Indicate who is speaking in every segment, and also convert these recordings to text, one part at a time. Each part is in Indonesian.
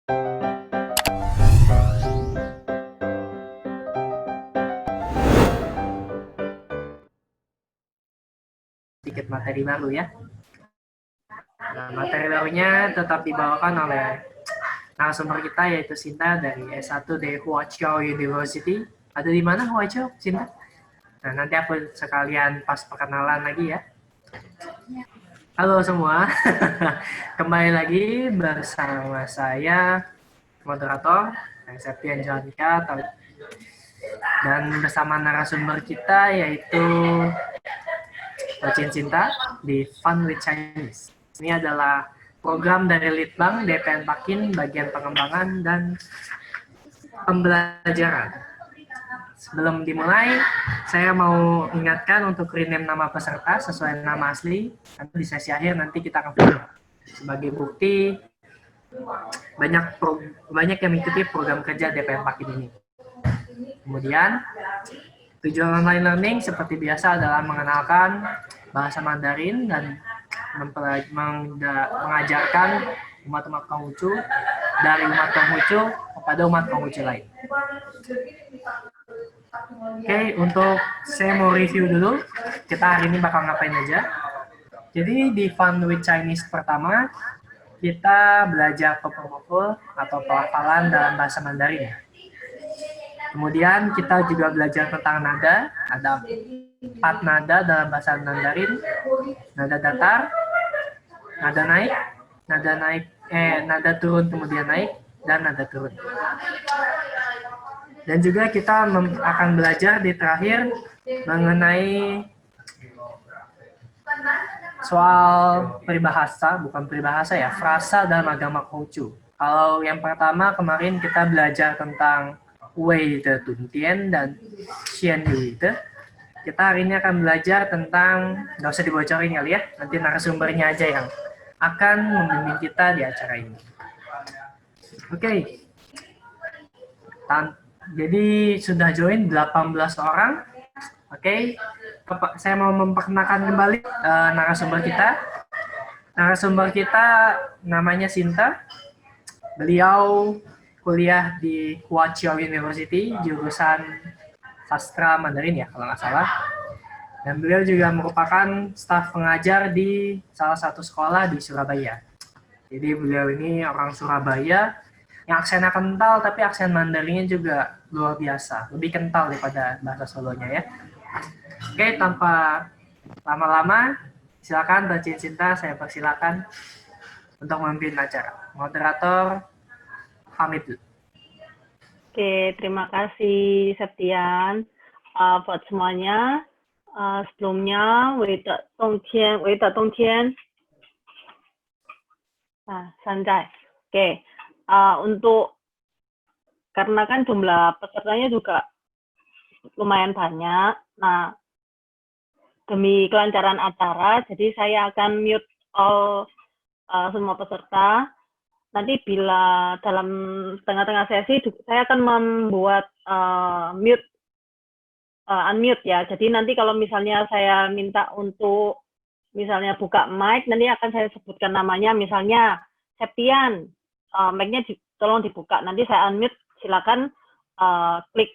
Speaker 1: Sedikit materi baru ya. Nah, materi barunya tetap dibawakan oleh narasumber kita yaitu Sinta dari S1 dari Huaqiao University. Ada di mana Huaqiao, Sinta? Nah, nanti aku sekalian pas perkenalan lagi ya. Halo semua, kembali lagi bersama saya, moderator, Septian Janika, dan bersama narasumber kita yaitu Cinta di Fun with Chinese. Ini adalah program dari Litbang DPN Pakin bagian pengembangan dan pembelajaran. Sebelum dimulai, saya mau ingatkan untuk rename nama peserta sesuai nama asli. Nanti di sesi akhir nanti kita akan video. Sebagai bukti, banyak yang mengikuti program kerja DPN Pakin ini. Kemudian, tujuan online learning seperti biasa adalah mengenalkan bahasa Mandarin dan mengajarkan umat-umat Konghucu dari umat Konghucu kepada umat Konghucu lain. Oke, untuk saya mau review dulu, kita hari ini bakal ngapain aja. Jadi di Fun with Chinese pertama, kita belajar pepengepul atau pelafalan dalam bahasa Mandarin. Kemudian kita juga belajar tentang nada, ada 4 nada dalam bahasa Mandarin, nada datar, nada turun kemudian naik, dan nada turun. Dan juga kita akan belajar di terakhir mengenai soal peribahasa, bukan peribahasa ya, frasa dalam agama Konghucu. Kalau yang pertama kemarin kita belajar tentang Wei de Tuntian dan Xian Yu de. Kita hari ini akan belajar tentang, nggak usah dibocorin kali ya, nanti narasumbernya aja yang akan membimbing kita di acara ini. Oke. Jadi sudah join 18 orang. Oke. Saya mau memperkenalkan kembali narasumber kita. Narasumber kita namanya Sinta. Beliau kuliah di Huaqiao University, jurusan sastra Mandarin ya, kalau nggak salah. Dan beliau juga merupakan staf pengajar di salah satu sekolah di Surabaya. Jadi beliau ini orang Surabaya yang aksennya kental, tapi aksen Mandarinnya juga luar biasa. Lebih kental daripada bahasa Solonya ya. Oke, tanpa lama-lama, silakan Mbak Cinta, saya persilakan untuk memimpin acara. Moderator, pamit dulu.
Speaker 2: Oke, terima kasih Septian. Buat semuanya, sebelumnya, Wei de Dongtian. Sanjay. Oke, untuk, karena kan jumlah pesertanya juga lumayan banyak, nah, demi kelancaran acara, jadi saya akan mute all semua peserta. Nanti bila dalam tengah-tengah sesi, saya akan membuat unmute ya. Jadi nanti kalau misalnya saya minta untuk misalnya buka mic, nanti akan saya sebutkan namanya, misalnya Septian, mic-nya tolong dibuka. Nanti saya unmute, silakan klik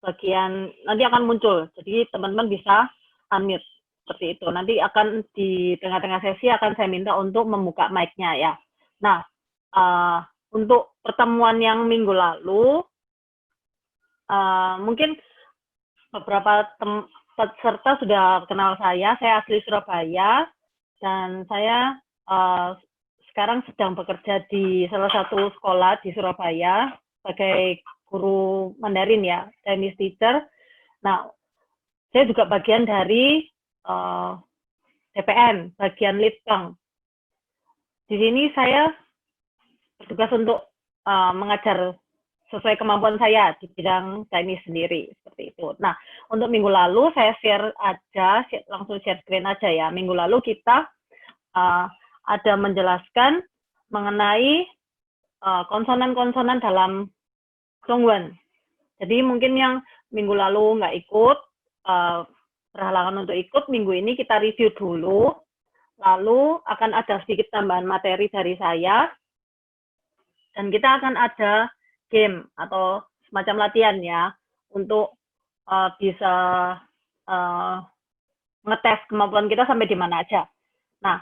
Speaker 2: bagian, nanti akan muncul. Jadi teman-teman bisa unmute seperti itu. Nanti akan di tengah-tengah sesi akan saya minta untuk membuka mic-nya ya. Nah, untuk pertemuan yang minggu lalu, mungkin beberapa peserta sudah kenal saya asli Surabaya, dan saya sekarang sedang bekerja di salah satu sekolah di Surabaya sebagai guru Mandarin ya, Chinese teacher. Nah, saya juga bagian dari DPN, bagian Litbang. Di sini saya bertugas untuk mengajar sesuai kemampuan saya di bidang Chinese sendiri, seperti itu. Nah, untuk minggu lalu saya share aja, langsung share screen aja ya. Minggu lalu kita ada menjelaskan mengenai konsonan-konsonan dalam Zhongwen. Jadi mungkin yang minggu lalu nggak ikut, berhalangan untuk ikut, minggu ini kita review dulu, lalu akan ada sedikit tambahan materi dari saya. Dan kita akan ada game atau semacam latihan ya untuk bisa ngetes kemampuan kita sampai di mana aja. Nah,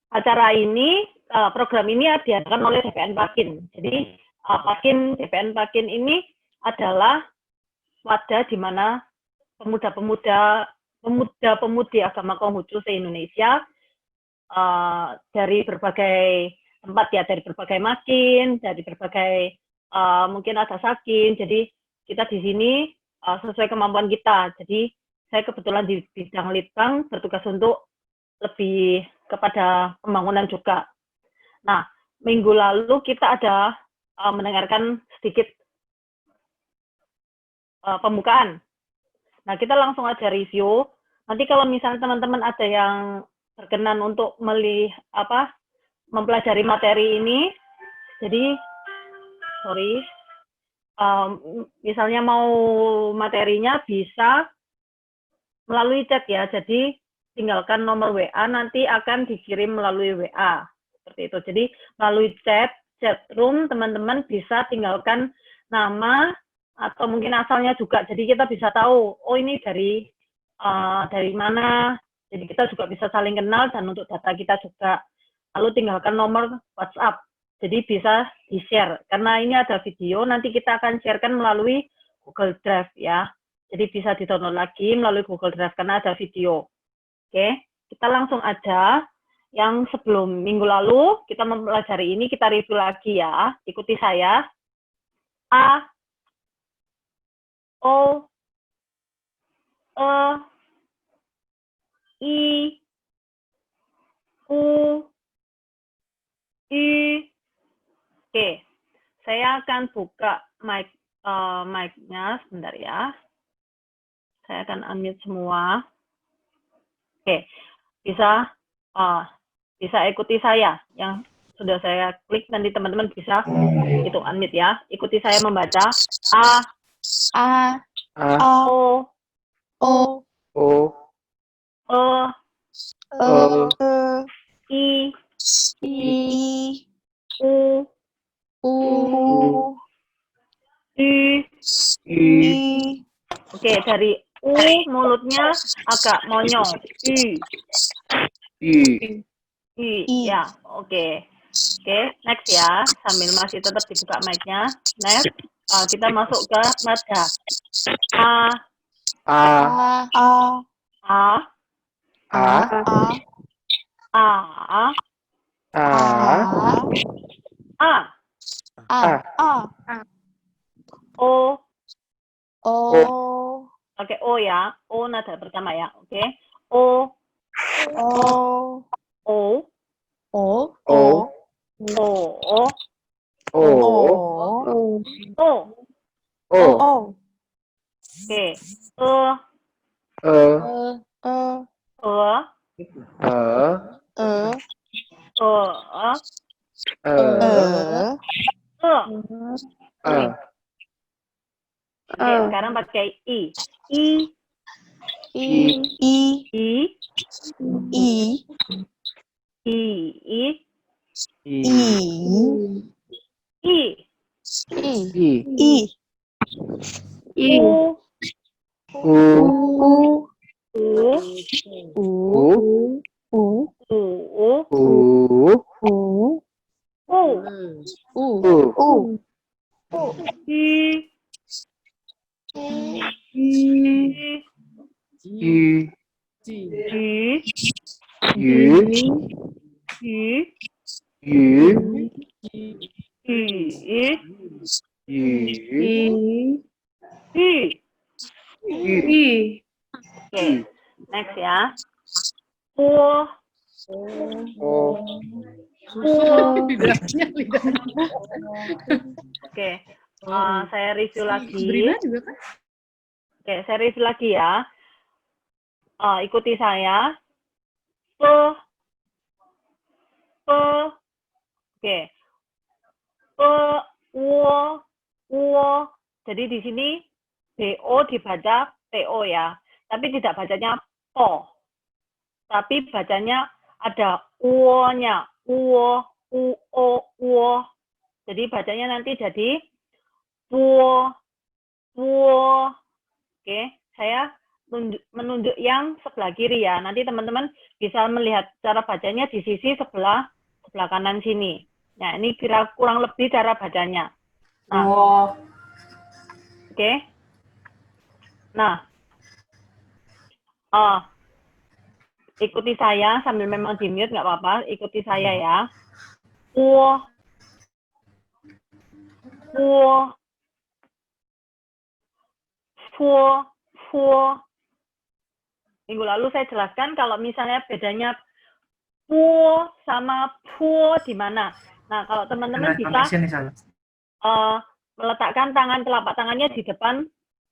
Speaker 2: acara ini, program ini diadakan oleh DPN Pakin. Jadi DPN Pakin ini adalah wadah di mana pemuda-pemudi agama Konghucu se-Indonesia dari berbagai tempat ya, dari berbagai makin, dari berbagai mungkin ada sakin. Jadi kita di sini sesuai kemampuan kita. Jadi saya kebetulan di bidang litbang bertugas untuk lebih kepada pembangunan juga. Nah, minggu lalu kita ada mendengarkan sedikit pembukaan. Nah, kita langsung aja review. Nanti kalau misalnya teman-teman ada yang berkenan untuk mempelajari materi ini, jadi misalnya mau materinya bisa melalui chat ya. Jadi tinggalkan nomor WA, nanti akan dikirim melalui WA. Seperti itu. Jadi melalui chat room, teman-teman bisa tinggalkan nama atau mungkin asalnya juga. Jadi kita bisa tahu, oh ini dari mana. Jadi kita juga bisa saling kenal dan untuk data kita juga. Lalu tinggalkan nomor WhatsApp. Jadi bisa di-share. Karena ini ada video, nanti kita akan sharekan melalui Google Drive ya. Jadi bisa di-download lagi melalui Google Drive karena ada video. Oke, kita langsung aja. Yang sebelum minggu lalu kita mempelajari ini, kita review lagi ya. Ikuti saya. A, O, E, I, U, I. Oke, saya akan buka mic-nya sebentar ya. Saya akan unmute semua. Oke, bisa ikuti saya yang sudah saya klik, nanti teman-teman bisa itu unmute ya. Ikuti saya membaca A, O, E, I, U, I. Oke, dari U mulutnya agak monyong. I. Ya, oke. Oke, next ya. Sambil masih tetap dibuka mic-nya. Next, kita masuk ke nada. A, O. Pakai O ya. O nada pertama ya. Oke. O. Oke. Oke, sekarang pakai I. Oke, next ya. Oke, saya review lagi. Oke, saya review lagi ya. Ikuti saya. Oke. Jadi di sini BO dibaca TO ya. Tapi tidak bacanya po. Tapi bacanya ada uo-nya. Uo, u, o, wo. Jadi bacanya nanti jadi wo, wo. Oke, saya menunjuk yang sebelah kiri ya. Nanti teman-teman bisa melihat cara bacanya di sisi sebelah kanan sini. Nah, ini kira kurang lebih cara bacanya. Nah, oke. Nah, ikuti saya sambil memang di mute nggak apa-apa. Ikuti saya ya. Wo, wo, wo, wo. Minggu lalu saya jelaskan kalau misalnya bedanya pu sama pu di mana. Nah, kalau teman-teman bisa meletakkan telapak tangannya di depan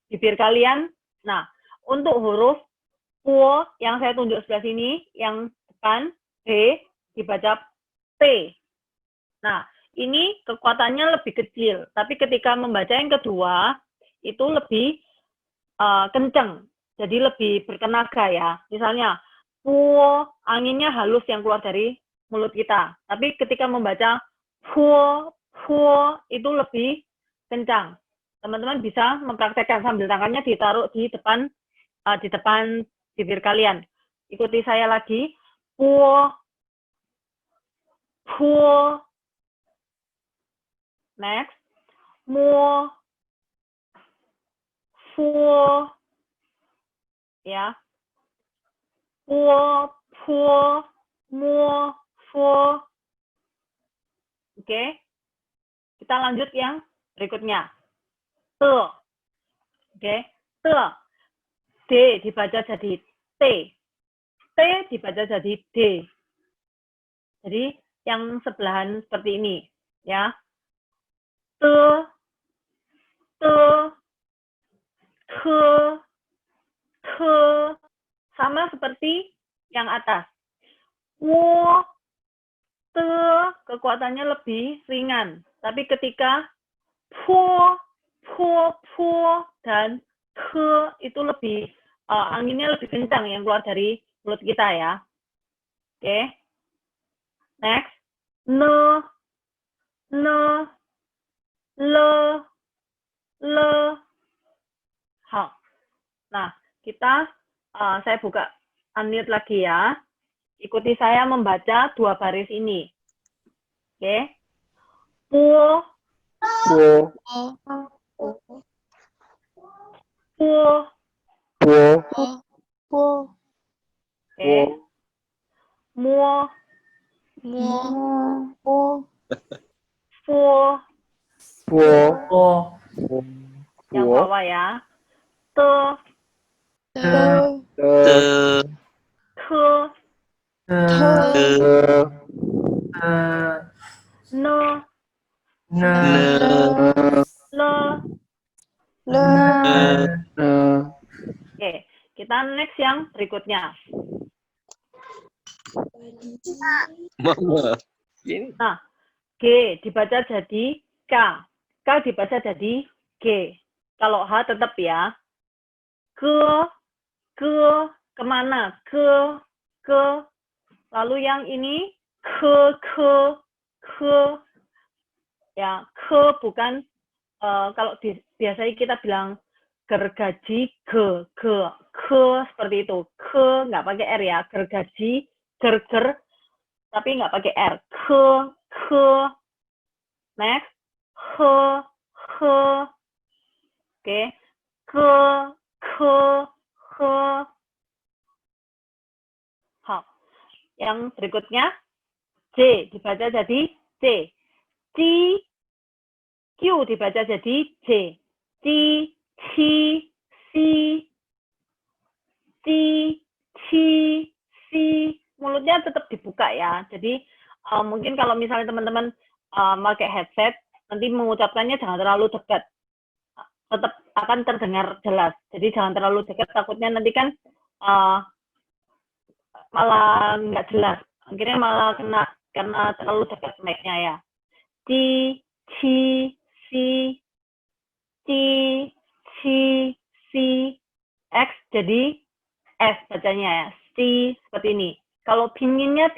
Speaker 2: bibir kalian. Nah, untuk huruf pu yang saya tunjuk sebelah sini, yang depan B dibaca P. Nah, ini kekuatannya lebih kecil, tapi ketika membaca yang kedua itu lebih kenceng. Jadi lebih bertenaga ya. Misalnya, puo, anginnya halus yang keluar dari mulut kita. Tapi ketika membaca puo, puo, itu lebih kencang. Teman-teman bisa mempraktekkan sambil tangannya ditaruh di depan bibir kalian. Ikuti saya lagi. Puo, puo. Next. Muo, fuo. Ya, puo, puo, muo, fuo. Oke, kita lanjut yang berikutnya. Te. Oke, te. D dibaca jadi T. T dibaca jadi D. Jadi yang sebelahan seperti ini, ya. Te, te, ke, ke, sama seperti yang atas. Wo, te, kekuatannya lebih ringan. Tapi ketika po, po, po, dan ke itu lebih, anginnya lebih kencang yang keluar dari mulut kita ya. Oke. Next. Ne, ne, le, le. Hal. Nah, saya buka unmute lagi ya. Ikuti saya membaca dua baris ini. Oke. Puo. Puo. Puo. Puo. Puo. Oke. Muo. Muo. Muo. Fuo. Fuo. Yang bawah ya. Te. Te. Ke. Ne. Ne. Le. Oke, kita next yang berikutnya. Nah, G dibaca jadi K. K dibaca jadi G. Kalau H tetap ya. Ke, kemana? Ke. Lalu yang ini, ke. Ya, ke bukan, kalau biasanya kita bilang gergaji, ke seperti itu. Ke, nggak pakai R ya. Gergaji, ger, tapi nggak pakai R. Ke. Next. He. Oke. Ke. Hal. Yang berikutnya, J dibaca jadi C. Q dibaca jadi J. C. Mulutnya tetap dibuka ya. Jadi mungkin kalau misalnya teman-teman pakai headset, nanti mengucapkannya jangan terlalu dekat. Tetap akan terdengar jelas. Jadi jangan terlalu dekat, takutnya nanti kan malah nggak jelas. Akhirnya malah karena terlalu dekat mic-nya ya. X jadi S bacanya ya. C seperti ini. Kalau pinginnya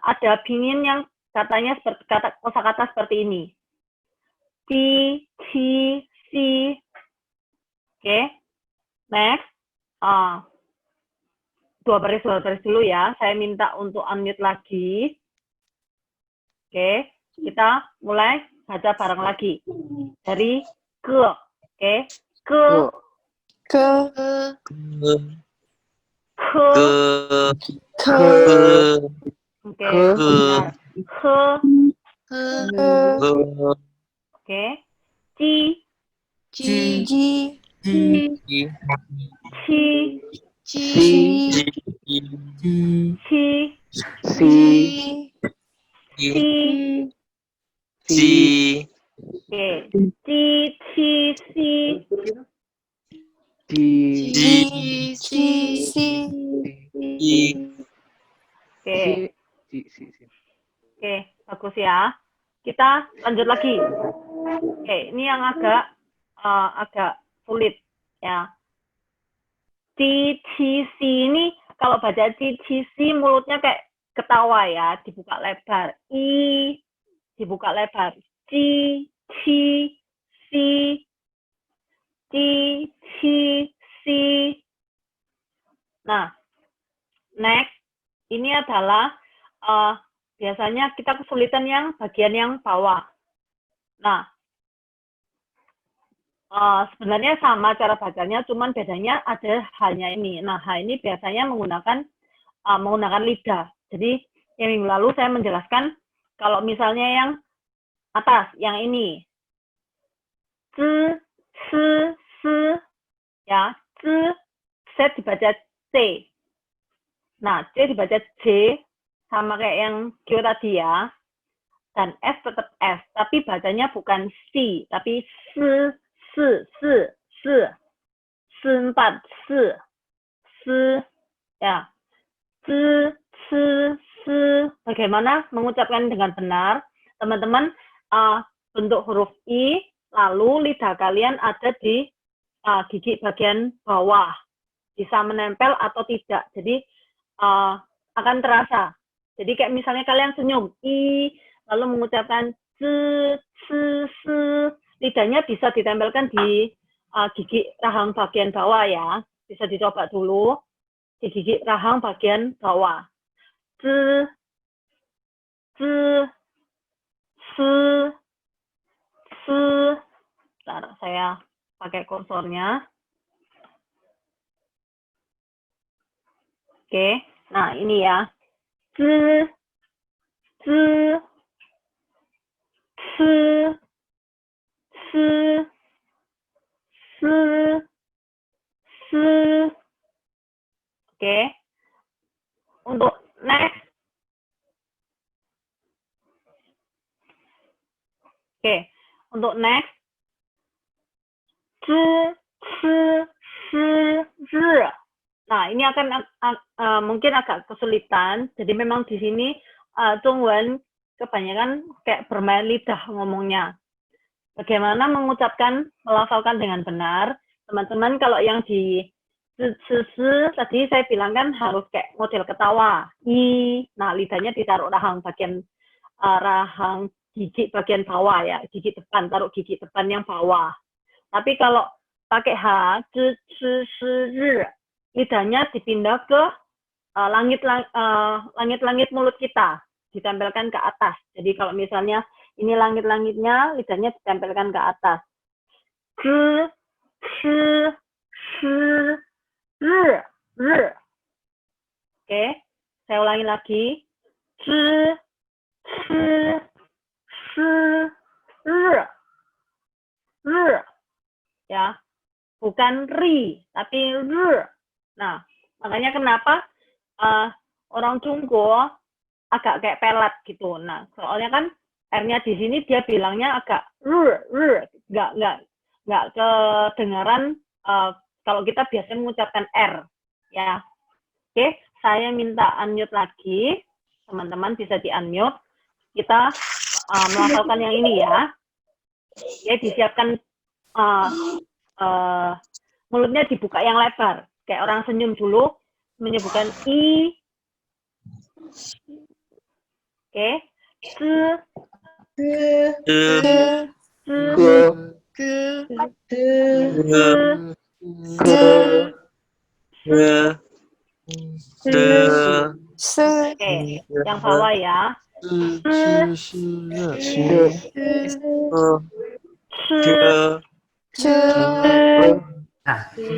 Speaker 2: ada pingin yang katanya seperti kosakata seperti ini. Ti, ci, si. Oke. Next. Dua baris dulu ya. Saya minta untuk unmute lagi. Oke. Kita mulai baca bareng lagi. Dari ke. Oke. Ke.
Speaker 3: Ke.
Speaker 2: Oke. Benar. Ke. Oke. Ci.
Speaker 1: Ci.
Speaker 3: Ji.
Speaker 1: Ci.
Speaker 2: Ci.
Speaker 3: Ci.
Speaker 1: Ci.
Speaker 2: Si. Oke. Ci, ci, si. Oke. Oke, bagus ya. Kita lanjut lagi. Oke, ini yang agak sulit ya. Ci, ci, si ini kalau baca ci, ci, si mulutnya kayak ketawa ya, dibuka lebar. I dibuka lebar. Ci, ci, si. Ci, ci, si. Nah, next ini adalah biasanya kita kesulitan yang bagian yang bawah. Nah, sebenarnya sama cara bacanya, cuman bedanya ada hanya ini. Nah, ini biasanya menggunakan lidah. Jadi, yang minggu lalu saya menjelaskan kalau misalnya yang atas, yang ini. C, ya. C, Z dibaca C. Nah, C dibaca C, sama kayak yang Q tadi ya. Dan S tetap S, tapi bacanya bukan C, tapi empat, ya. Bagaimana mengucapkan dengan benar? Teman-teman, bentuk huruf I, lalu lidah kalian ada di gigi bagian bawah. Bisa menempel atau tidak. Jadi, akan terasa. Jadi kayak misalnya kalian senyum, I, lalu mengucapkan lidahnya bisa ditempelkan di gigi rahang bagian bawah ya. Bisa dicoba dulu di gigi rahang bagian bawah. Bentar, saya pakai kursornya. Oke, nah ini ya. Oke. Untuk next. Oke, untuk next. Nah, ini akan mungkin agak kesulitan. Jadi memang di sini Zhongwen kebanyakan kayak bermain lidah ngomongnya. Bagaimana mengucapkan, melafalkan dengan benar. Teman-teman kalau yang di tadi saya bilang kan harus kayak model ketawa. Nah, lidahnya ditaruh rahang gigi bagian bawah ya, gigi depan, taruh gigi depan yang bawah. Tapi kalau pakai H, lidahnya dipindah ke langit-langit mulut kita, ditempelkan ke atas. Jadi kalau misalnya ini langit-langitnya, lidahnya ditempelkan ke atas. Oke, saya ulangi lagi. Ya, bukan ri, tapi r. Nah, makanya kenapa orang Jungko agak kayak pelet gitu. Nah, soalnya kan R-nya di sini dia bilangnya agak nggak kedengaran kalau kita biasanya mengucapkan R. Ya, oke, saya minta unmute lagi. Teman-teman bisa di-unmute. Kita melafalkan yang ini ya. Ya, disiapkan mulutnya dibuka yang lebar. Kayak orang senyum dulu, menyebutkan I. Oke, zi,
Speaker 3: 그,
Speaker 2: zi,
Speaker 3: 그,
Speaker 2: zi,
Speaker 3: 그,
Speaker 2: zi.
Speaker 3: 스,
Speaker 2: Oke, yang bawah ya.
Speaker 3: 츠,
Speaker 1: Nah,
Speaker 3: 스,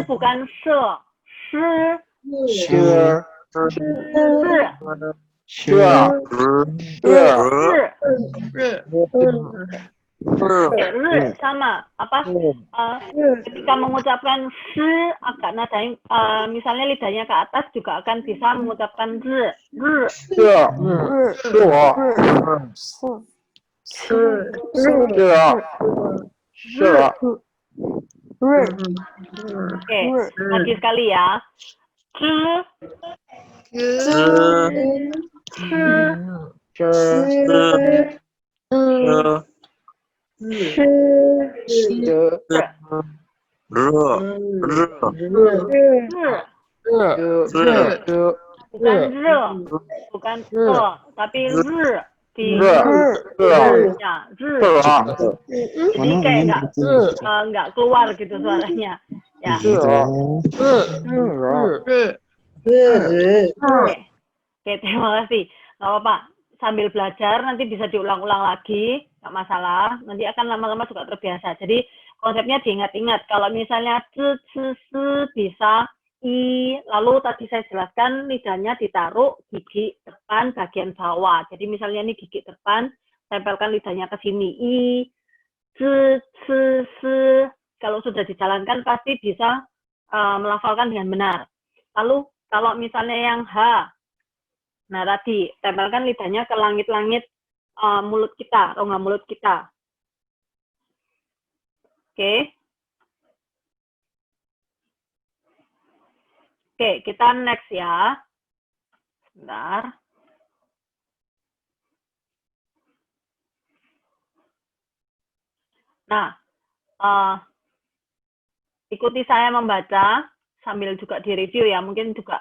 Speaker 2: bukan se. Sama apa? Ketika mengucapkan agak nadanya misalnya lidahnya ke atas juga akan bisa mengucapkan Oke, lagi sekali ya. Bukan bukan tapi di ya, jadi kayak nggak keluar gitu suaranya. Ya. Oke, terima kasih. Nggak apa-apa. Sambil belajar nanti bisa diulang-ulang lagi, nggak masalah. Nanti akan lama-lama juga terbiasa. Jadi konsepnya diingat-ingat. Kalau misalnya bisa i, lalu tadi saya jelaskan lidahnya ditaruh gigi depan bagian bawah. Jadi misalnya ini gigi depan, tempelkan lidahnya ke sini. I, kalau sudah dijalankan pasti bisa melafalkan dengan benar. Lalu kalau misalnya yang H, nah tadi tempelkan lidahnya ke langit-langit mulut kita, rongga mulut kita. Oke. Oke, kita next ya. Sebentar. Nah, ikuti saya membaca sambil juga direview ya. Mungkin juga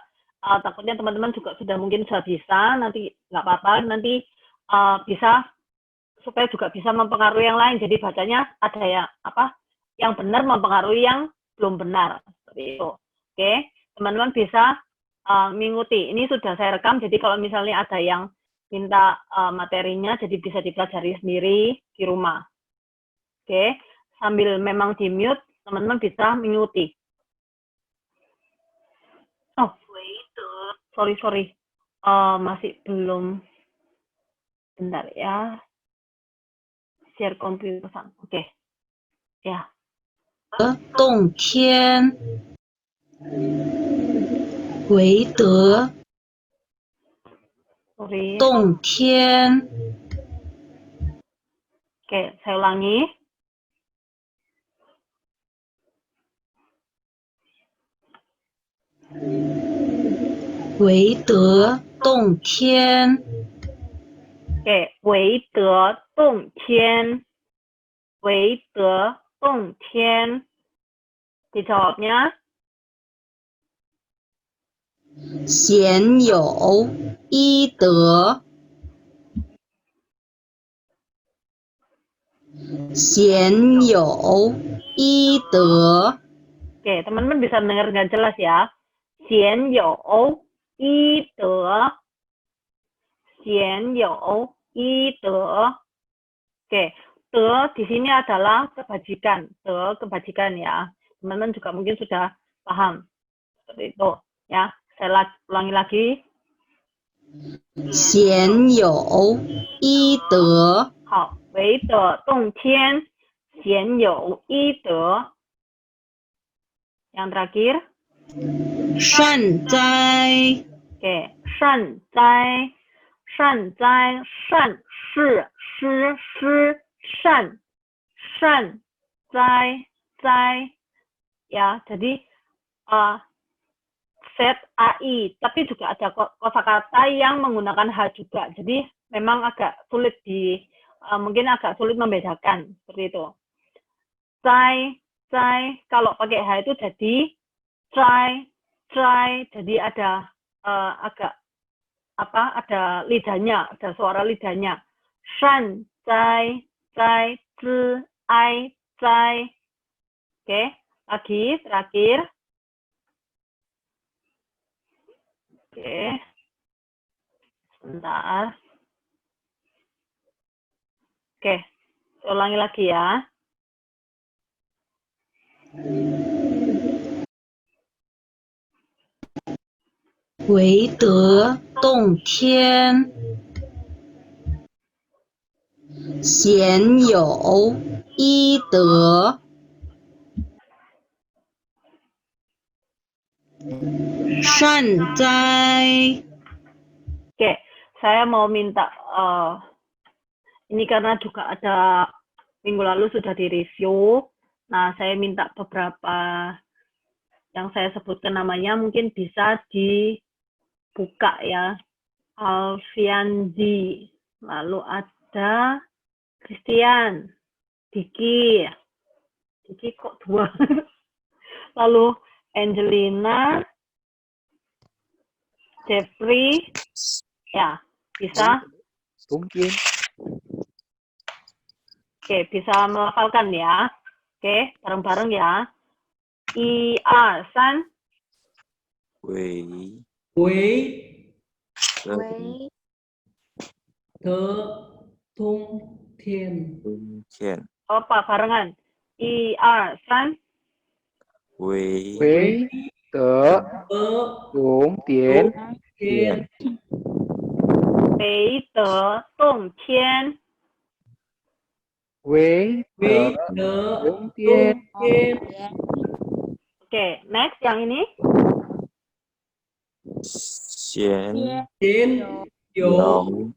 Speaker 2: takutnya teman-teman juga sudah bisa. Nanti nggak apa-apa. Nanti bisa supaya juga bisa mempengaruhi yang lain. Jadi bacanya ada yang benar mempengaruhi yang belum benar. Seperti itu. Oke, teman-teman bisa mengikuti. Ini sudah saya rekam. Jadi kalau misalnya ada yang minta materinya, jadi bisa dipelajari sendiri di rumah. Oke, sambil memang di mute, teman-teman bisa mengikuti. Oh, sorry. Masih belum. Bentar ya. Share komputer. Oke. Ya.
Speaker 4: 洞天为德，
Speaker 2: Sorry.
Speaker 4: 洞天
Speaker 2: Oke, saya ulangi.
Speaker 4: 为德洞天，
Speaker 2: Oke, 为德洞天，为德洞天. Dijawabnya
Speaker 4: 鲜有医德，鲜有医德，
Speaker 2: Oke, teman-teman bisa mendengar dengan jelas ya. 鲜有医德，鲜有医德. Oke, de di sini adalah kebajikan, kebajikan ya. Teman-teman juga mungkin sudah paham seperti itu ya. Saya ulangi lagi.
Speaker 4: 鲜有医德，
Speaker 2: 好，为德洞天，鲜有医德. Yang terakhir.
Speaker 4: 善哉，
Speaker 2: Oke, 善哉，善哉，善是善，善哉ya. Jadi set ai, tapi juga ada kosakata yang menggunakan h juga. Jadi memang agak sulit mungkin agak sulit membedakan seperti itu. Zai, kalau pakai h itu jadi zai, jadi ada agak ada lidahnya, ada suara lidahnya. Shan, zai, zai, zi, ai, zai. Oke, lagi terakhir. Oke. Sebentar. Oke, saya ulangi lagi ya.
Speaker 4: 唯德洞天，鲜有医德，善哉。
Speaker 2: Oke, saya mau minta ini karena juga ada minggu lalu sudah direview. Nah, saya minta beberapa yang saya sebutkan namanya mungkin bisa dibuka ya. Alfiandi, lalu ada Christian, Diki kok 2. Lalu Angelina, Jeffrey, ya bisa.
Speaker 3: Mungkin.
Speaker 2: Oke, bisa melafalkan ya. Oke, bareng-bareng ya. 1, 2, 3.
Speaker 3: 为
Speaker 1: 德通天，
Speaker 3: 冬天，
Speaker 2: Apa barengan? 1, 2, 3.
Speaker 3: 为
Speaker 5: 为德
Speaker 1: 德
Speaker 5: 龙典
Speaker 1: 天，
Speaker 2: 北德洞天。
Speaker 5: 为
Speaker 1: 为
Speaker 5: 德
Speaker 1: 德
Speaker 5: 龙
Speaker 1: 通
Speaker 5: 典
Speaker 1: 天，
Speaker 2: Oke, next yang ini.
Speaker 3: 贤
Speaker 1: 贤有
Speaker 3: 有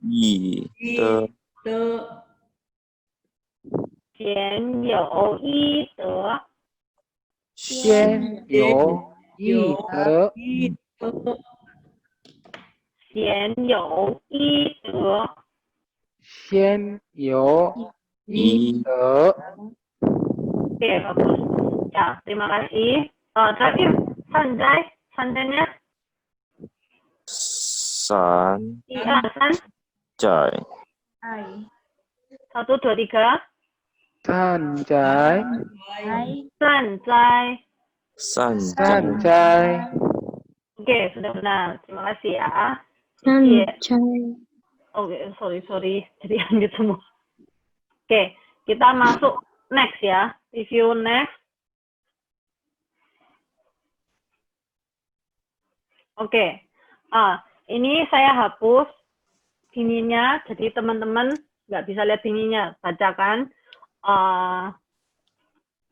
Speaker 3: 义的
Speaker 1: 的
Speaker 2: 贤有医德。
Speaker 5: 先有义德，
Speaker 1: 义德，
Speaker 2: 贤有医德。
Speaker 5: 先有义德。
Speaker 2: Oke, bagus. Ya, terima kasih. Terakhir, sanjainya.
Speaker 3: 山
Speaker 2: San.
Speaker 3: 在
Speaker 2: 1, 2, 3.
Speaker 5: 善哉，
Speaker 2: 善哉。
Speaker 3: 善
Speaker 5: 善
Speaker 3: 哉
Speaker 5: 哉，
Speaker 2: Oke, sudah benar. Terima kasih ya.
Speaker 4: 善
Speaker 2: Iya.
Speaker 4: 哉。
Speaker 2: Oke, sorry. Jadi lanjut semua. Oke, kita masuk next ya. Review next. Oke. Ini saya hapus bininya, jadi teman-teman nggak bisa lihat bininya. Bacakan.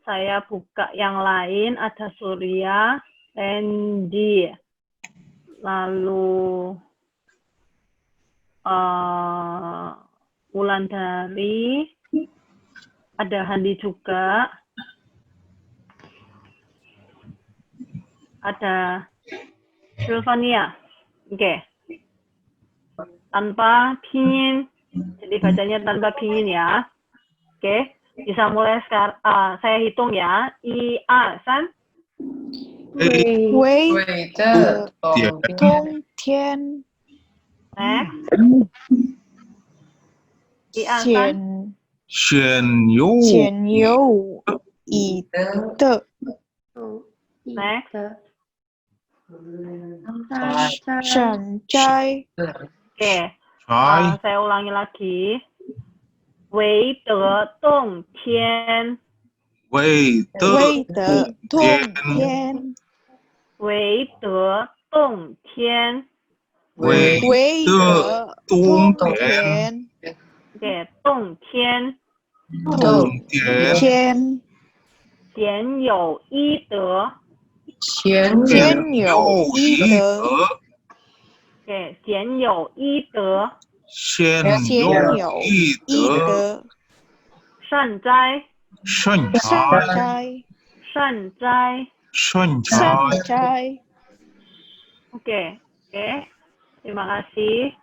Speaker 2: Saya buka yang lain, ada Surya, Randy, lalu Wulandari, ada Handi juga, ada Sylvania. Oke. Tanpa pinyin, jadi bacanya tanpa pinyin ya. Oke. Bisa mulai sekarang. Saya hitung ya. 1, 2, 3.
Speaker 6: 为
Speaker 1: 为的
Speaker 6: 通天
Speaker 2: Next. 1, 2, 3.
Speaker 6: 显有以德
Speaker 2: Next.
Speaker 6: 善哉
Speaker 2: Oke.
Speaker 6: 才
Speaker 2: Saya ulangi lagi. 为德洞天，
Speaker 6: 为德通天
Speaker 2: 为德洞天。
Speaker 6: 为德通天
Speaker 2: Oke, 洞天，
Speaker 6: 通天
Speaker 2: 鲜有医德。
Speaker 1: 贤
Speaker 6: 先有医德
Speaker 2: Oke, 鲜有医德。
Speaker 6: 先有医德
Speaker 2: 善哉，
Speaker 6: 善
Speaker 2: 善
Speaker 6: 哉
Speaker 2: 哉。
Speaker 6: 善哉
Speaker 2: Oke. Terima kasih.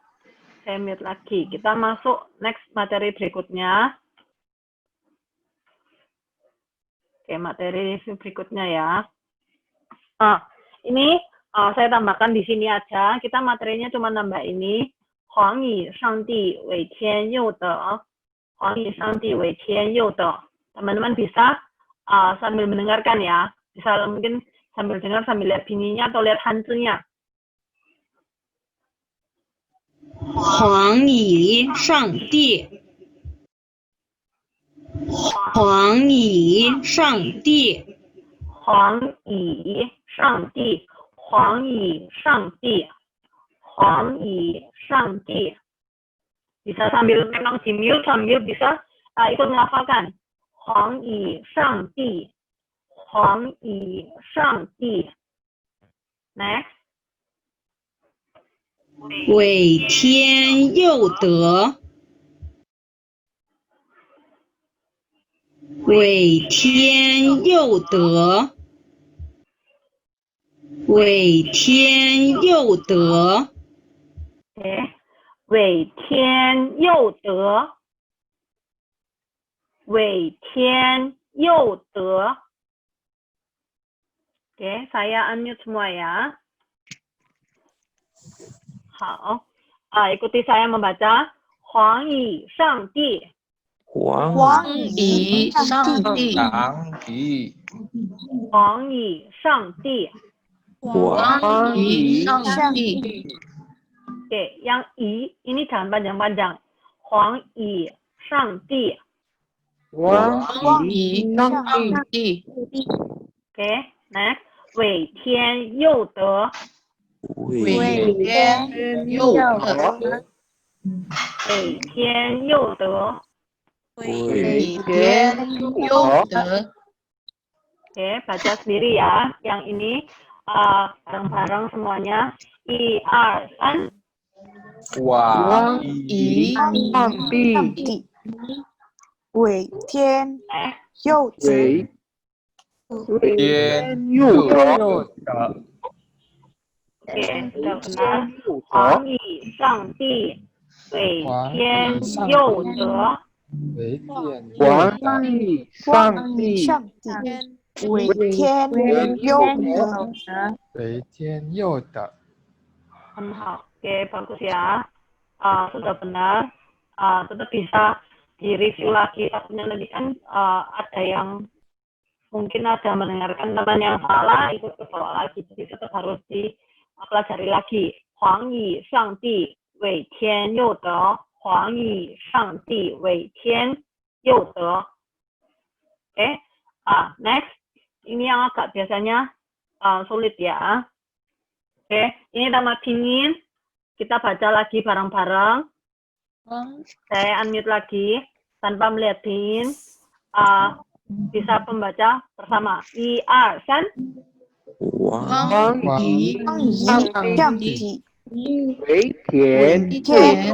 Speaker 2: Saya mute lagi. Kita masuk next materi berikutnya. Oke, materi review berikutnya ya. Ini saya tambahkan di sini aja. Kita materinya cuma nambah ini. Huang yi shang di wei tian you de. Huang yi shang di wei tian you de. Teman-teman bisa sambil mendengarkan ya. Bisa mungkin sambil dengar, sambil lihat pinyinya atau lihat hanzunya.
Speaker 4: 黄蚁上帝，黄蚁上帝，
Speaker 2: Huang yi shang di. Huang yi shang di. Huang yi shang di. Bisa sambil memang di mute, sambil bisa ikut melafalkan. Huang yi shang di. Huang yi shang di. Next.
Speaker 4: 伪天佑德，伪天佑德，伪天佑德，
Speaker 2: Oke. 伪天佑德。伪天佑德。Oke, saya unmute semua ya. 好，ikuti saya membaca 黄蚁上帝。
Speaker 3: 黄
Speaker 6: 黄蚁上帝，
Speaker 2: 黄蚁上帝。
Speaker 6: 黄蚁上帝，
Speaker 2: Oke, yang i ini jangan panjang-panjang. 黄蚁上帝。
Speaker 5: 黄
Speaker 6: 黄
Speaker 5: 蚁
Speaker 6: 蚁
Speaker 5: 上
Speaker 6: 上
Speaker 5: 帝，
Speaker 6: 帝，
Speaker 2: Oke, next. 伪天佑德。
Speaker 6: 伪天佑德，
Speaker 2: 伪天佑德。
Speaker 6: 伪天佑德，
Speaker 2: Oke, baca sendiri ya. Yang ini bareng-bareng semuanya. 1, 2, 3.
Speaker 5: 黄蚁上帝，
Speaker 6: 伪天佑德，
Speaker 5: 伪天佑德，
Speaker 2: Oke, sudah benar.
Speaker 5: 佑德，
Speaker 2: 黄蚁上帝，伪天佑德。
Speaker 5: 黄蚁上帝，
Speaker 6: 上帝，伪天佑德，
Speaker 2: 很好. Oke, bagus ya. Sudah benar. Tetap bisa direview lagi. Takutnya nanti kan ada yang mungkin ada mendengarkan teman yang salah, ikut ke bawah lagi. Jadi tetap harus dipelajari lagi. 黄蚁上帝，伪天佑德。黄蚁上帝，伪天佑德. Oke, next. Ini yang agak biasanya sulit ya. Oke, ini nama pinyin. Kita baca lagi bareng-bareng. Saya unmute lagi tanpa melihat pinyin. Bisa membaca bersama. 1, 2, 3.
Speaker 3: 黄
Speaker 5: 黄蚁
Speaker 6: 黄蚁上帝，
Speaker 5: 伪天
Speaker 6: 天
Speaker 5: 佑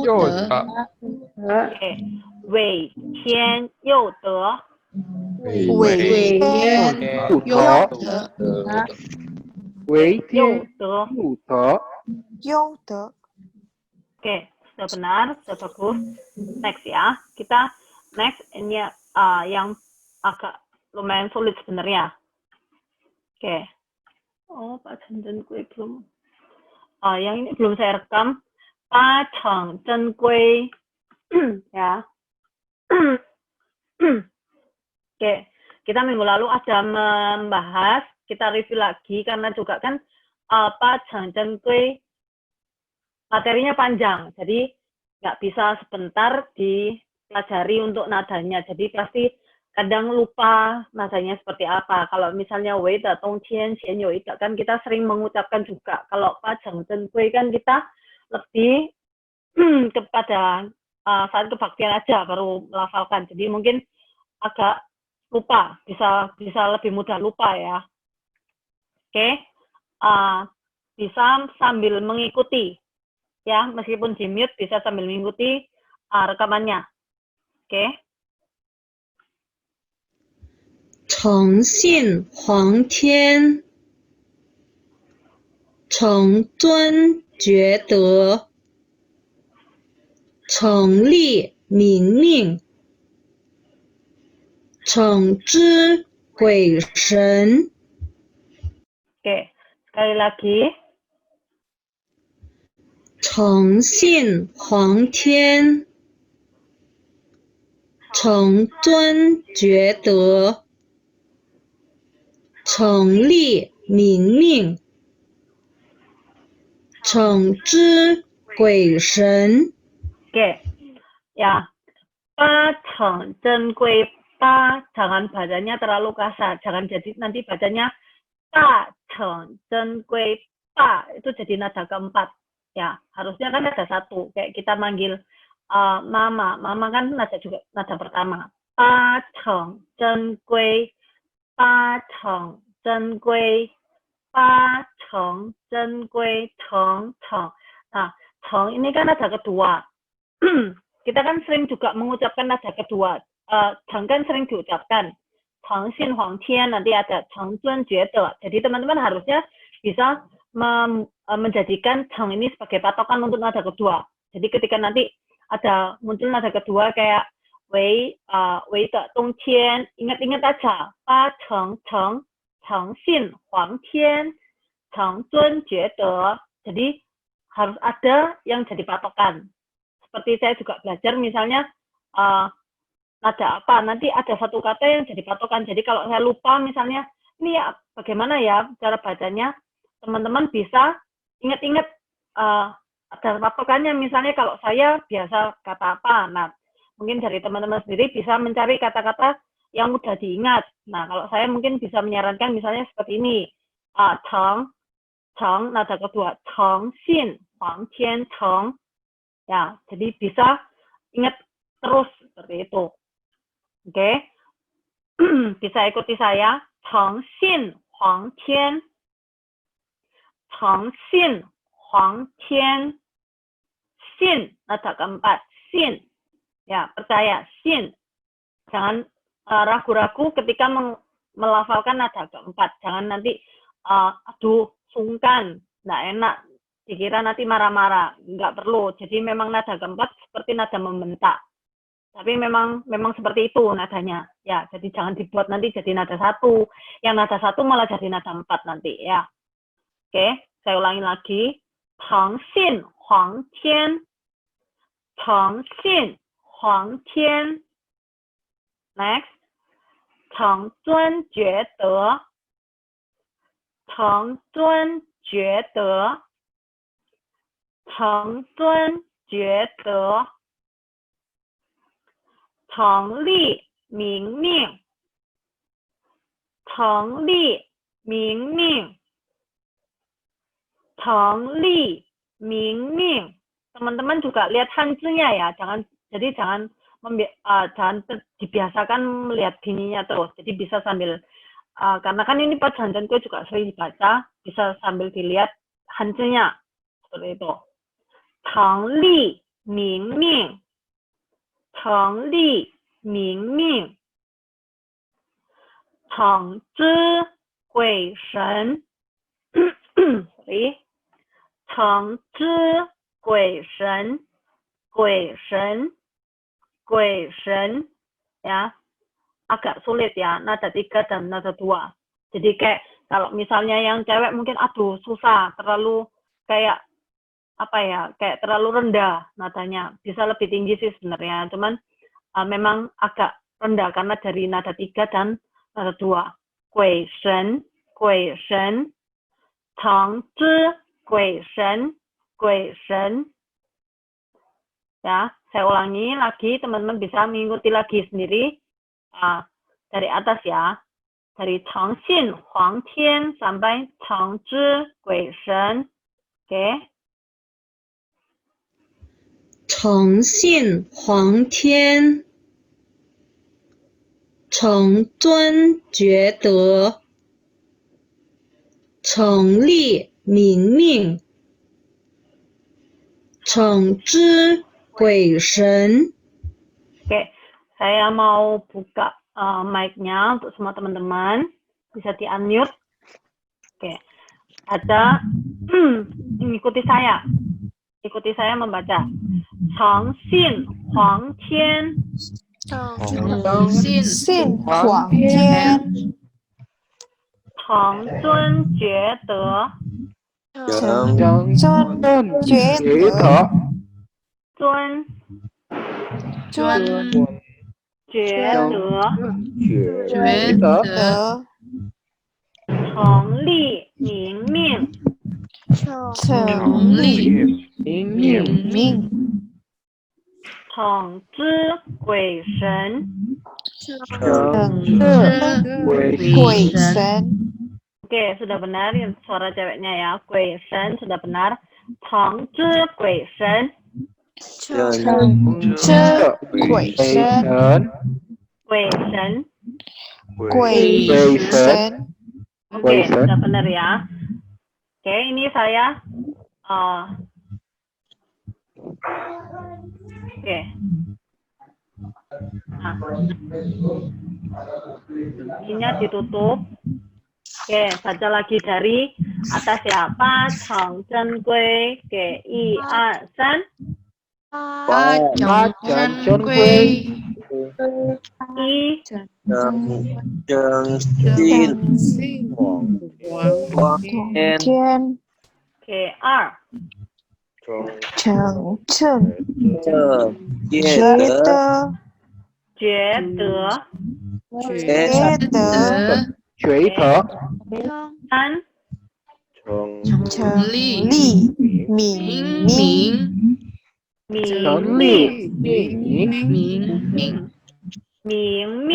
Speaker 6: 佑
Speaker 5: 德，
Speaker 6: 德，
Speaker 2: Oke, 伪天佑德。
Speaker 6: 伪天
Speaker 5: 佑
Speaker 6: 佑
Speaker 5: 德，
Speaker 6: 德，
Speaker 5: 伪天
Speaker 2: 佑德。
Speaker 5: 佑德，
Speaker 6: 佑德，
Speaker 2: Oke, sudah benar, sudah bagus. Next ya, kita next ini yang agak lumayan sulit sebenarnya. Oke. Oh, Pak Cheng Kue belum. Yang ini belum saya rekam. Pak Cheng Kue. Ya. Oke, kita minggu lalu ada membahas, kita review lagi karena juga kan Pak Cheng Kue materinya panjang, jadi nggak bisa sebentar dipelajari untuk nadanya. Jadi pasti kadang lupa nadanya seperti apa. Kalau misalnya wei de dong tian xian you de kan kita sering mengucapkan juga. Kalau pa cheng zhen gui kan kita lebih kepada saat kebaktian aja baru melafalkan. Jadi mungkin agak lupa, bisa lebih mudah lupa ya. Oke, bisa sambil mengikuti. Ya, meskipun di mute bisa sambil mengikuti rekamannya. Oke.
Speaker 4: 诚信皇天，诚遵厥德，诚立民命，诚知鬼神。
Speaker 2: Oke, Sekali lagi.
Speaker 4: 诚信皇天，诚遵厥德，诚立民命，诚知鬼神。
Speaker 2: Oke. Ya. 八成珍贵八 jangan bacanya terlalu kasar. Jangan jadi nanti bacanya 大成珍贵八itu jadi nada keempat. Ya, harusnya kan ada satu. Kayak kita manggil mama. Mama kan nada juga nada pertama. 八成珍贵八成珍贵八成珍贵成成. Nah, 成 ini kan nada kedua. Kita kan sering juga mengucapkan nada kedua. 成 kan sering diucapkan. 诚信皇天 nanti ada 诚遵厥德. Jadi teman-teman harusnya bisa menjadikan 成 ini sebagai patokan untuk nada kedua. Jadi ketika nanti ada muncul nada kedua kayak 为的冬天, ingat-ingat aja 八成诚诚信皇天诚遵厥德. Jadi harus ada yang jadi patokan. Seperti saya juga belajar misalnya nada apa, nanti ada satu kata yang jadi patokan. Jadi kalau saya lupa misalnya, ini ya bagaimana ya cara bacanya, teman-teman bisa ingat-ingat ada patokannya. Misalnya kalau saya biasa kata apa, nah mungkin dari teman-teman sendiri bisa mencari kata-kata yang mudah diingat. Nah kalau saya mungkin bisa menyarankan misalnya seperti ini, cheng, cheng, nada kedua, cheng xin, huang tian cheng. Ya, jadi bisa ingat terus seperti itu. Oke, bisa ikuti saya. 诚信皇天诚信皇天 sin nada keempat, sin. Ya, percaya, sin. Jangan ragu-ragu ketika melafalkan nada keempat. Jangan nanti, aduh, sungkan, nggak enak. Dikira nanti marah-marah. Nggak perlu. Jadi memang nada keempat seperti nada membentak. Tapi memang seperti itu nadanya. Ya, jadi jangan dibuat nanti jadi nada satu. Yang nada satu malah jadi nada empat nanti. Ya. Oke, saya ulangi lagi. 诚信皇天诚信皇天 Next. 诚遵厥德诚遵厥德诚遵厥德诚立民命诚立民命诚立民命. Teman-teman juga lihat hanzinya ya, jangan dibiasakan melihat bunyinya terus. Jadi bisa sambil karena kan ini Pajanjanku juga sering dibaca, bisa sambil dilihat hanzinya seperti itu. 诚立民命诚立民命诚知鬼神sorry 诚知鬼神鬼神鬼神 ya, agak sulit ya nada 3 dan nada 2. Jadi kayak kalau misalnya yang cewek mungkin aduh susah, terlalu kayak apa ya, kayak terlalu rendah nadanya. Bisa lebih tinggi sih sebenarnya, cuman memang agak rendah karena dari nada 3 dan nada 2. 鬼神鬼神诚知鬼神鬼神. Ya, saya ulangi lagi, teman-teman bisa mengikuti lagi sendiri dari atas ya. Dari 诚信皇天 sampai 诚知鬼神. Oke.
Speaker 4: 诚信皇天，诚遵厥德，诚立民命，诚知鬼神。
Speaker 2: Oke, saya mau buka mic-nya untuk semua teman-teman. Bisa di-unmute. Oke, ada ikuti saya. Ikuti saya membaca. 诚信皇天
Speaker 6: 信皇天
Speaker 2: 诚遵厥德
Speaker 6: 成
Speaker 3: 正
Speaker 6: 真觉
Speaker 5: 觉
Speaker 6: 得
Speaker 5: 得
Speaker 2: 尊
Speaker 6: 尊
Speaker 2: 觉得
Speaker 5: 觉得
Speaker 6: 得
Speaker 2: 成立明命
Speaker 6: 成立
Speaker 5: 明明
Speaker 6: 命
Speaker 2: 惩之鬼神。
Speaker 5: 成
Speaker 6: 这
Speaker 5: 鬼
Speaker 6: 鬼神
Speaker 2: Oke, sudah benar yang suara ceweknya ya. Gui Shen sudah benar. Cheng zhi Gui Shen.
Speaker 6: 这鬼神
Speaker 2: Gui Shen.
Speaker 6: 鬼神
Speaker 2: Oke, sudah benar ya. Oke, ini saya oke. Nah, ininya ditutup. Oke, baca lagi dari atas ya. Pa Cheng Zhen Gui. Oke, 1, 2, 3.
Speaker 5: 八正规
Speaker 2: 一、
Speaker 3: 正信王天
Speaker 6: 天
Speaker 2: Oke, 2、
Speaker 6: 成正
Speaker 3: 正
Speaker 6: 觉
Speaker 3: 业德
Speaker 6: 得
Speaker 2: 觉得。
Speaker 6: 觉得
Speaker 5: 觉得
Speaker 2: 3、
Speaker 6: 成立明命
Speaker 2: 明
Speaker 5: 成
Speaker 2: 命。
Speaker 5: 立明
Speaker 2: 明命。
Speaker 6: 明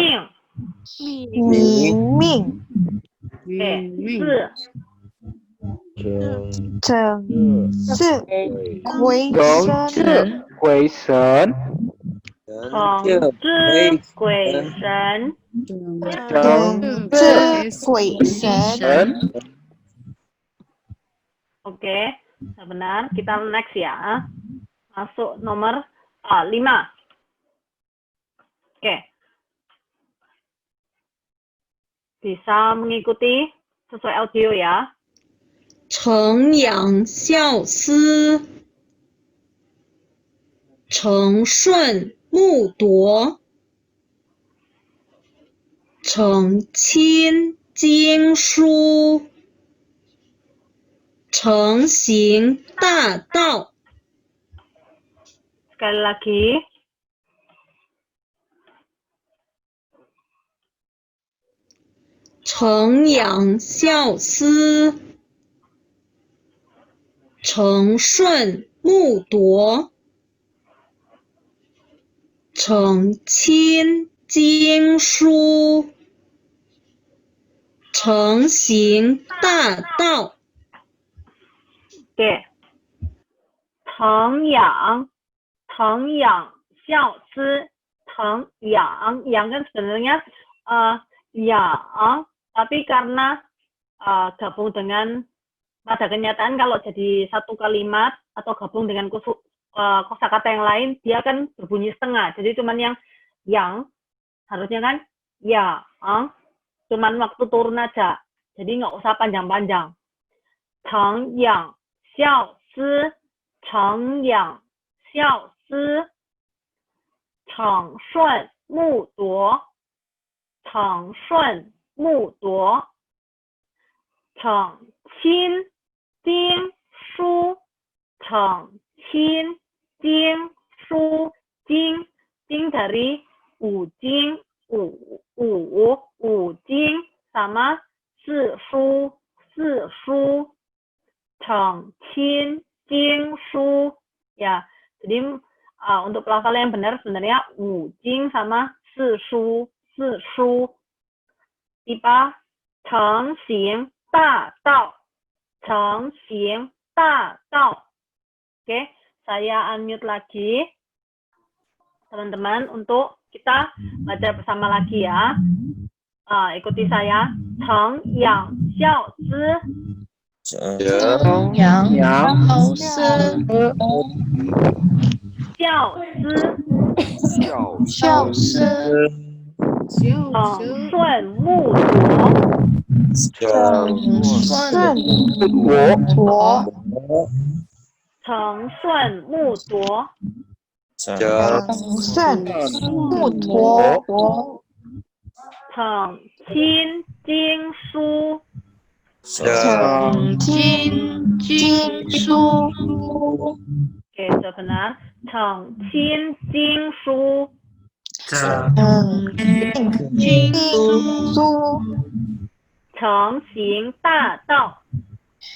Speaker 6: 命
Speaker 2: 对，4、
Speaker 6: 正是鬼
Speaker 5: 正
Speaker 6: 神
Speaker 5: 鬼神
Speaker 2: 惩之鬼神。
Speaker 6: 正是鬼神
Speaker 2: Oke, sudah benar. Kita next ya. Masuk nomor 5. Oke. Bisa mengikuti sesuai audio ya.
Speaker 4: 承养孝思，承顺木铎，承亲经书，承行大道。
Speaker 2: Sekali lagi.
Speaker 4: 承养孝思，承顺木铎，承亲经书，承行大道。
Speaker 2: Oke. 承养孝思，承养kan sebenarnya yang, tapi karena gabung dengan pada kenyataan kalau jadi satu kalimat atau gabung dengan kosakata yang lain dia akan berbunyi setengah. Jadi cuman yang harusnya kan ya, cuman waktu turun aja. Jadi nggak usah panjang-panjang. 承养孝思，承养孝思，承顺木铎，承顺木铎，承亲经书，承亲经书，经 dari 五经sama 四书 承亲经书 ya. Jadi untuk pelafalan yang benar sebenarnya 五经 sama 四书 tipe 承行大道 承行大道. Oke, saya unmute lagi teman-teman untuk kita baca bersama lagi ya. Ikuti saya. 承养孝思，
Speaker 3: 正
Speaker 5: 阳
Speaker 6: 孝思
Speaker 2: 孝思，承顺木铎，承顺木铎，承亲经书，
Speaker 6: 诚亲经书，
Speaker 2: Oke, sudah benar. Cheng Qin Jing Shu.
Speaker 1: 整
Speaker 6: 诚经书，
Speaker 2: Cheng Xing Da Dao.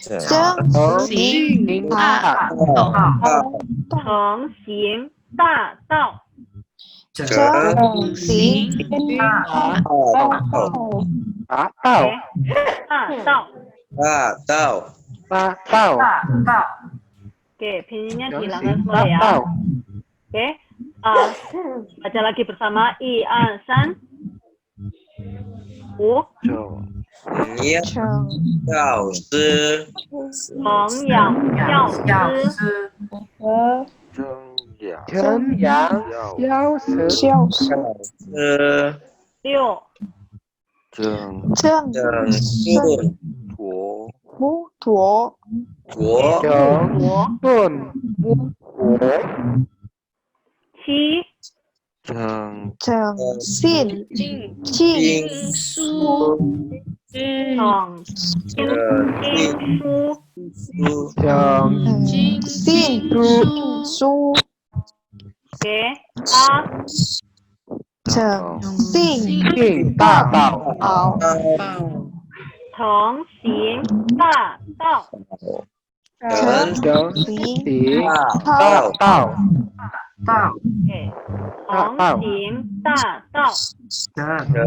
Speaker 6: 真
Speaker 5: 诚
Speaker 6: 行
Speaker 5: 行
Speaker 6: 大
Speaker 5: 大
Speaker 6: 道，Cheng
Speaker 2: Xing Da Dao.
Speaker 1: 整
Speaker 6: 真行
Speaker 1: 大
Speaker 5: 达
Speaker 2: Oke.
Speaker 5: 到
Speaker 2: Da Dao.
Speaker 3: 大道
Speaker 5: 达到
Speaker 1: 大道
Speaker 2: Oke, pinginnya
Speaker 5: 诚
Speaker 2: dihilangkan
Speaker 5: 行
Speaker 2: semua
Speaker 5: 达
Speaker 2: ya.
Speaker 5: 到
Speaker 2: Oke. Baca lagi bersama. 1, 2, 3. 5.
Speaker 3: 你
Speaker 6: 诚
Speaker 3: 教师
Speaker 2: 成养教
Speaker 1: 教
Speaker 2: 师。
Speaker 1: 师
Speaker 5: 陈阳小时
Speaker 6: 教师，
Speaker 3: 是
Speaker 2: 6.
Speaker 6: 正
Speaker 3: 正顺
Speaker 6: 不陀，
Speaker 3: 国
Speaker 5: 正顺木国
Speaker 2: 7.
Speaker 6: 正信经书，
Speaker 2: 成经书。
Speaker 3: 书
Speaker 5: 正
Speaker 6: 信经书，
Speaker 2: Oke. 8.
Speaker 6: 正信
Speaker 5: 信大道
Speaker 6: 好，
Speaker 2: 成行大道。
Speaker 3: 成
Speaker 5: 正
Speaker 6: 行
Speaker 5: 行
Speaker 3: 大
Speaker 5: 大道
Speaker 1: 道
Speaker 2: Oke. 成行大道。
Speaker 1: 整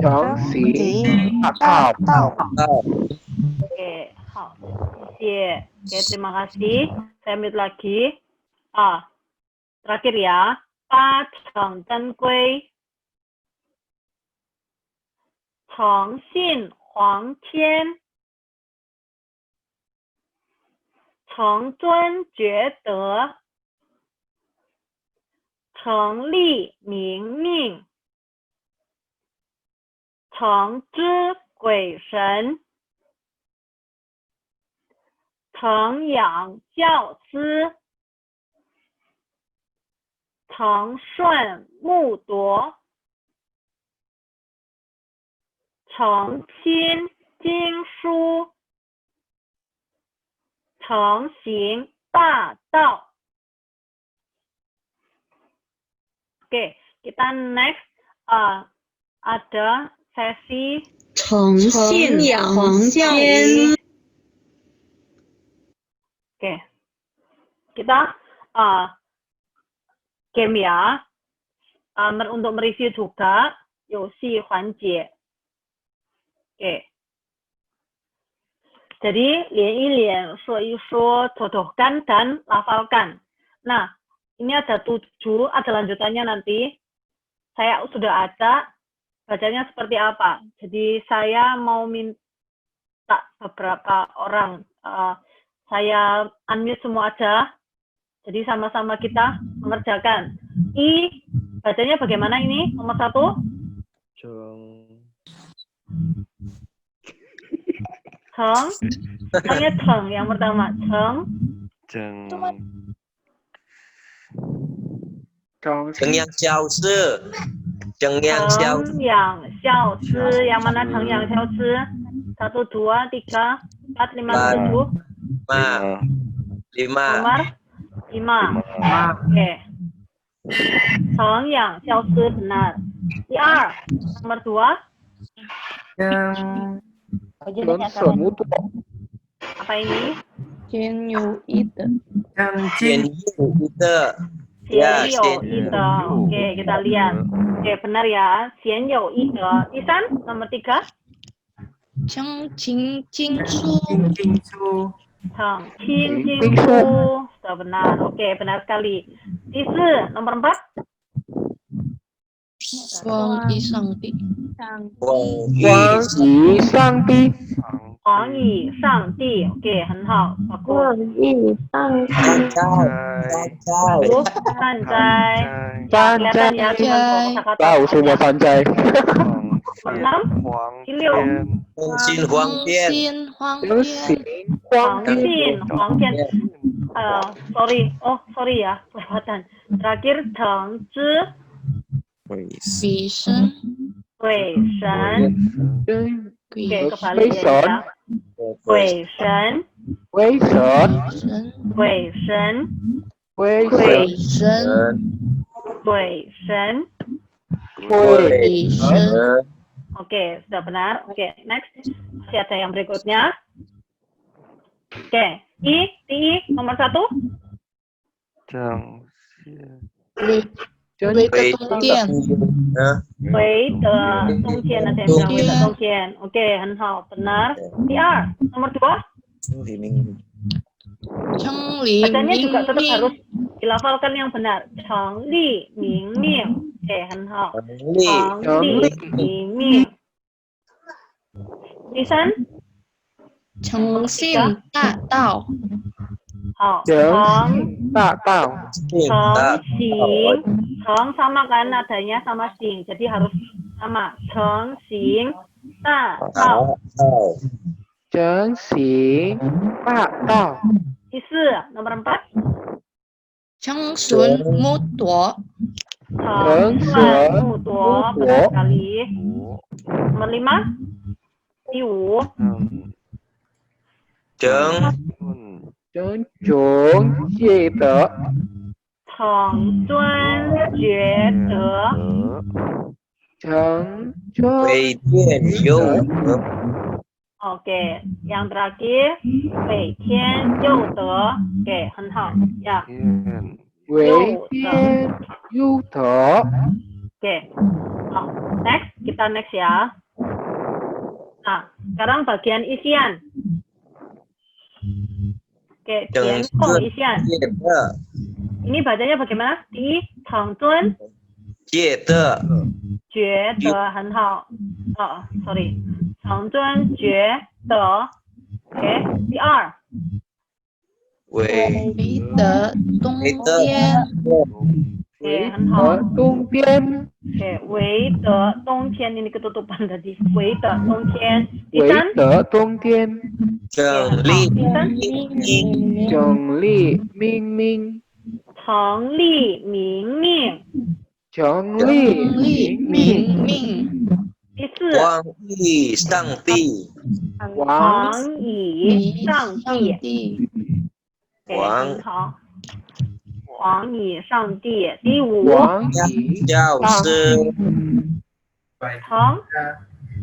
Speaker 5: 正行
Speaker 6: 行
Speaker 5: 大
Speaker 6: 大
Speaker 5: 道
Speaker 6: 道，
Speaker 2: Oke, 好，谢谢. Oke, terima kasih. Saya mute lagi. Terakhir ya. 八成珍贵，诚信皇天，成尊厥德，成立明命，成之鬼神，成养教师，成顺木铎，成亲经书，成行大道。Oke, kita next ada sesi
Speaker 4: 诚信皇天，
Speaker 2: Oke, kita game ya, untuk mereview juga 游戏环节。Oke, jadi 连一连，说一说，jodohkan dan lafalkan. Nah, ini ada 7, ada lanjutannya nanti. Saya sudah ada, bacanya seperti apa. Jadi saya mau minta beberapa orang, saya unmute semua aja. Jadi sama-sama kita mengerjakan. Bacanya bagaimana ini? Nomor 1. Ceng. Cengnya ceng yang pertama. Ceng.
Speaker 3: 成阳教师，成阳教
Speaker 2: Ceng yang xiao shi. Yang mana ceng yang xiao shi? 1, 2, 3, 4, 5, 7.
Speaker 3: 5
Speaker 2: Nomor 5. Oke. Ceng yang xiao shi benar. 2. Nomor 2.
Speaker 1: yang
Speaker 5: 正顺木铎
Speaker 2: Apa ini?
Speaker 3: 前有
Speaker 1: yang
Speaker 3: 一的
Speaker 2: Xian you ide. Oke, kita lihat. Oke, benar ya. Xian you ide. Isan, nomor 3.
Speaker 6: 诚勤经书，
Speaker 1: Jing Su
Speaker 2: Cheng Qin Jing Shu. Sudah benar. Oke, benar sekali. Isi, nomor 4.
Speaker 6: 双一上帝，
Speaker 3: 广
Speaker 5: 光以上帝
Speaker 2: 黄以上帝. Oke, 很好. Bagus.
Speaker 3: 山寨
Speaker 2: Sanjay.
Speaker 5: 山
Speaker 2: Kelihatan ya
Speaker 5: 寨
Speaker 2: dengan kosakata.
Speaker 5: tahu semua sanjay
Speaker 2: Nomor 6. 第6.
Speaker 3: 更新黄片，
Speaker 6: 黄
Speaker 5: 正行光
Speaker 2: Huang Xin, Huang Qian. Sorry ya, kelewatan. Terakhir, Cheng Zhi
Speaker 6: 比生
Speaker 2: Wei Shen.
Speaker 5: 跟
Speaker 2: Oke,
Speaker 5: 为
Speaker 2: kebalik
Speaker 5: 神
Speaker 2: ya. 鬼神，
Speaker 5: 鬼神，
Speaker 6: 神
Speaker 2: 鬼神，
Speaker 5: 鬼
Speaker 6: 鬼
Speaker 5: 神，
Speaker 6: 神
Speaker 2: 鬼神。
Speaker 6: 鬼神
Speaker 2: Oke, sudah benar. Oke, next. Masih ada yang berikutnya. Oke, I nomor 1.
Speaker 5: 正
Speaker 6: 为为的中间
Speaker 2: 为的中间, ada yang bilang 为的中间. Oke, 很好, benar. I nomor 2.
Speaker 6: 城里
Speaker 2: Bacanya
Speaker 6: 明
Speaker 2: juga tetap
Speaker 6: 明
Speaker 2: harus dilafalkan yang benar. 成立明明. Oke, 很好. 成立明明. 第三，
Speaker 6: 诚信大道
Speaker 2: 好，
Speaker 5: 诚
Speaker 2: 成
Speaker 5: 信大道，
Speaker 2: 成行，成 sama kan nadanya sama sing, jadi harus sama. 成行大道。
Speaker 5: 诚信大道，
Speaker 2: 第四，nomor 4，
Speaker 6: 诚顺木铎
Speaker 2: 成顺木铎 benar sekali. Nomor 5，第5，
Speaker 5: 正中戒德，
Speaker 2: 成尊觉德。
Speaker 5: 成尊
Speaker 2: Oke, yang terakhir 北天佑德. Oke, 很好ya.
Speaker 5: 为天佑德，
Speaker 2: Oke, next kita next ya. Nah, sekarang bagian isian. Oke, 填空 isian. Ini bacanya bagaimana? Di 成尊觉德很好. Sorry. 成尊觉德. Oke, 第二。
Speaker 6: 为的东边
Speaker 2: Oke, 很好。
Speaker 5: 东边，
Speaker 2: Oke, 为的冬天 ini ketutupan tadi. 为的冬天. 第
Speaker 5: 为
Speaker 2: 三，
Speaker 5: 的东边，
Speaker 3: 正立
Speaker 2: 第三，
Speaker 5: 正立明明，
Speaker 2: 成立明明。
Speaker 5: 正立
Speaker 6: 立
Speaker 5: 明明，
Speaker 6: 明明
Speaker 2: 第四，
Speaker 3: 王以上帝，
Speaker 5: 王
Speaker 2: 王以上帝。
Speaker 6: 帝
Speaker 2: Oke,
Speaker 3: 王
Speaker 2: 很好。王以上帝。第五，
Speaker 5: 王以
Speaker 3: 教师，
Speaker 2: 成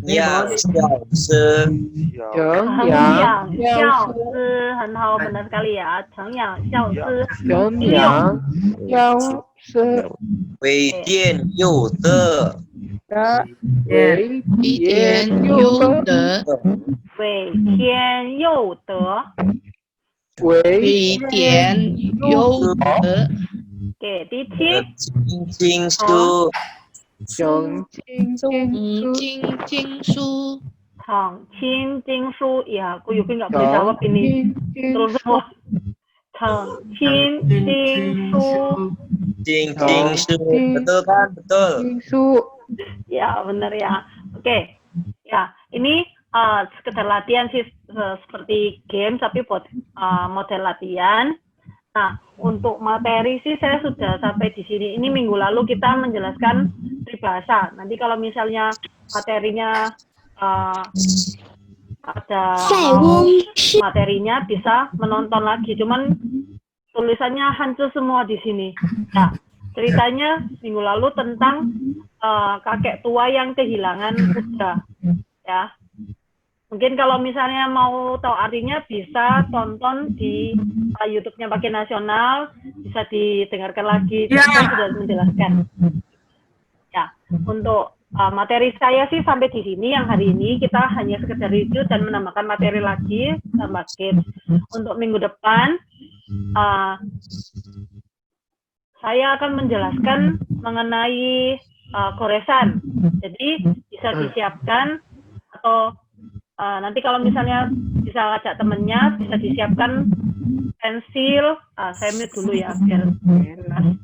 Speaker 3: 要教师，
Speaker 5: 成
Speaker 2: 养
Speaker 5: 阳
Speaker 2: 教
Speaker 5: 教
Speaker 2: 师，很好，benar sekali ya. 成养教师。
Speaker 5: 成阳教师，
Speaker 3: 为天佑德，
Speaker 5: 为
Speaker 6: 一
Speaker 5: 天
Speaker 6: 点
Speaker 5: 佑
Speaker 6: 有
Speaker 5: 德，
Speaker 6: 德
Speaker 2: 为天佑德。
Speaker 5: 为
Speaker 6: 一点有德
Speaker 2: Oke, 第七，
Speaker 3: 经书，
Speaker 5: 正经经
Speaker 6: 经经书
Speaker 2: 成清经书. Ya, aku Yuki nggak boleh jawab ini.
Speaker 5: 经
Speaker 2: Terus semua. 成清经书.
Speaker 3: 经书，betul kan? Betul.
Speaker 5: 经书，
Speaker 2: Ya, benar ya. Oke. Ya, ini sekedar latihan sih, seperti game tapi buat model latihan. Nah, untuk materi sih saya sudah sampai di sini. Ini minggu lalu kita menjelaskan peribahasa. Nanti kalau misalnya materinya ada materinya bisa menonton lagi. Cuman tulisannya hancur semua di sini. Nah, ceritanya minggu lalu tentang kakek tua yang kehilangan kuda. Ya. Mungkin kalau misalnya mau tahu artinya bisa tonton di YouTube-nya Pakai Nasional, bisa didengarkan lagi. Kita sudah menjelaskan. Ya, untuk materi saya sih sampai di sini. Yang hari ini kita hanya sekedar review dan menambahkan materi lagi tambah tips. Untuk minggu depan, saya akan menjelaskan mengenai goresan. Jadi bisa disiapkan atau nanti kalau misalnya bisa ngajak temennya, bisa disiapkan pensil. Saya mute dulu ya, biar jelas.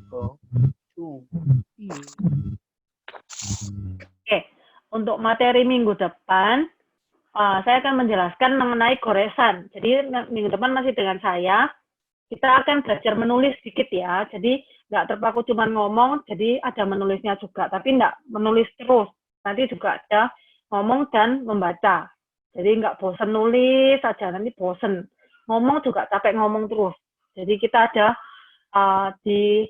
Speaker 2: Oke, untuk materi minggu depan, saya akan menjelaskan mengenai goresan. Jadi minggu depan masih dengan saya. Kita akan belajar menulis sedikit ya. Jadi nggak terpaku cuma ngomong, jadi ada menulisnya juga. Tapi nggak menulis terus. Nanti juga ada ngomong dan membaca. Jadi nggak bosen nulis saja, nanti bosen. Ngomong juga capek ngomong terus. Jadi kita ada di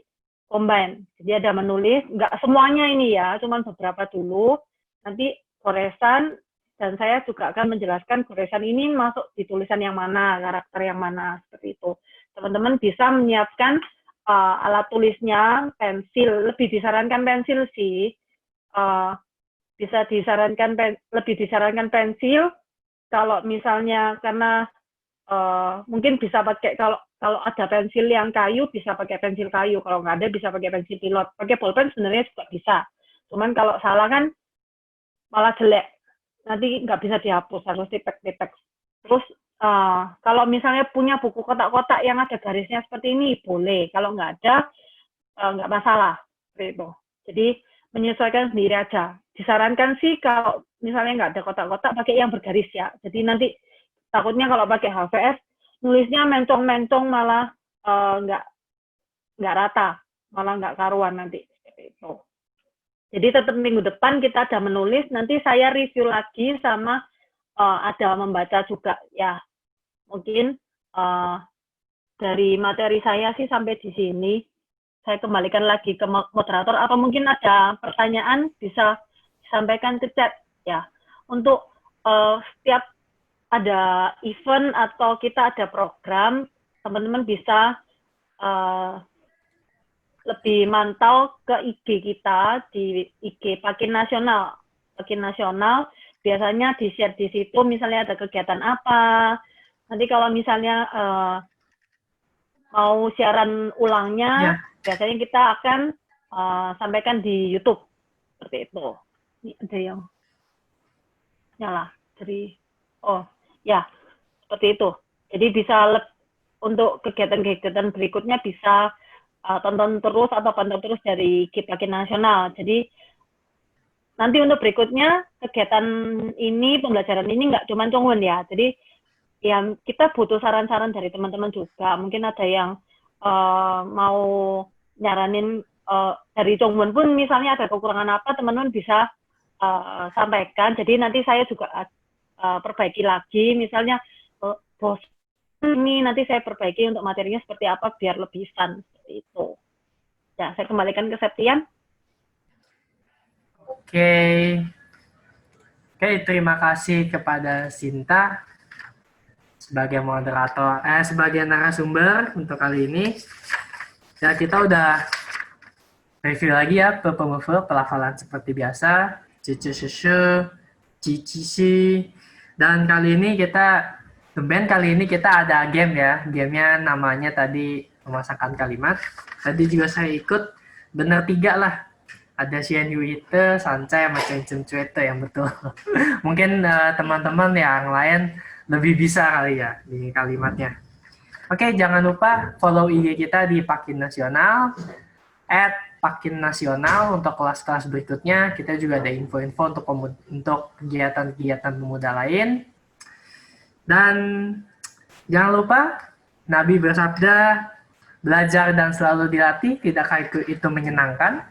Speaker 2: combine. Jadi ada menulis, nggak semuanya ini ya, cuman beberapa dulu. Nanti goresan, dan saya juga akan menjelaskan goresan ini masuk di tulisan yang mana, karakter yang mana, seperti itu. Teman-teman bisa menyiapkan alat tulisnya, pensil, lebih disarankan pensil sih. Bisa lebih disarankan pensil, kalau misalnya karena mungkin bisa pakai kalau ada pensil yang kayu bisa pakai pensil kayu, kalau nggak ada bisa pakai pensil pilot, pakai bolpen sebenarnya juga bisa, cuman kalau salah kan malah jelek, nanti nggak bisa dihapus, harus tipek-tipek. Terus kalau misalnya punya buku kotak-kotak yang ada garisnya seperti ini boleh, kalau nggak ada nggak masalah gitu. Jadi menyesuaikan sendiri aja. Disarankan sih kalau misalnya nggak ada kotak-kotak pakai yang bergaris ya, jadi nanti takutnya kalau pakai HVS nulisnya mencong-mencong malah nggak rata, malah nggak karuan nanti seperti itu. Jadi tetap minggu depan kita ada menulis, nanti saya review lagi sama ada membaca juga ya. Mungkin dari materi saya sih sampai di sini. Saya kembalikan lagi ke moderator, atau mungkin ada pertanyaan bisa disampaikan ke chat ya. Untuk setiap ada event atau kita ada program, teman-teman bisa lebih mantau ke IG kita di IG Pakin Nasional. Pakin Nasional biasanya di-share di situ, misalnya ada kegiatan apa. Nanti kalau misalnya mau siaran ulangnya, biasanya kita akan sampaikan di YouTube seperti itu. Ini ada yang nyala dari ya, seperti itu. Jadi bisa untuk kegiatan-kegiatan berikutnya bisa tonton terus atau pantau terus dari Pakin Nasional. Jadi nanti untuk berikutnya kegiatan ini, pembelajaran ini nggak cuma Chongwon ya. Jadi ya kita butuh saran-saran dari teman-teman juga. Mungkin ada yang mau nyaranin dari Chongwon pun misalnya ada kekurangan apa, teman-teman bisa sampaikan. Jadi nanti saya juga perbaiki lagi, misalnya bos ini nanti saya perbaiki untuk materinya seperti apa biar lebih fun, seperti itu. Ya, saya kembalikan ke Septian.
Speaker 1: Oke, terima kasih kepada Sinta sebagai moderator, sebagai narasumber untuk kali ini. Ya, kita udah review lagi ya pelafalan seperti biasa, cici, dan kali ini kita ada game ya. Gamenya namanya tadi memasangkan kalimat. Tadi juga saya ikut, benar 3 lah. Ada Xian Yuite, Sancai, sama Chen Chen Cuete yang betul. Mungkin teman-teman yang lain lebih bisa kali ya di kalimatnya. Oke, jangan lupa follow IG kita di Pakin Nasional, @pakinnasional untuk kelas-kelas berikutnya. Kita juga ada info-info untuk kegiatan-kegiatan pemuda lain. Dan jangan lupa, Nabi bersabda, belajar dan selalu dilatih, tidakkah itu menyenangkan?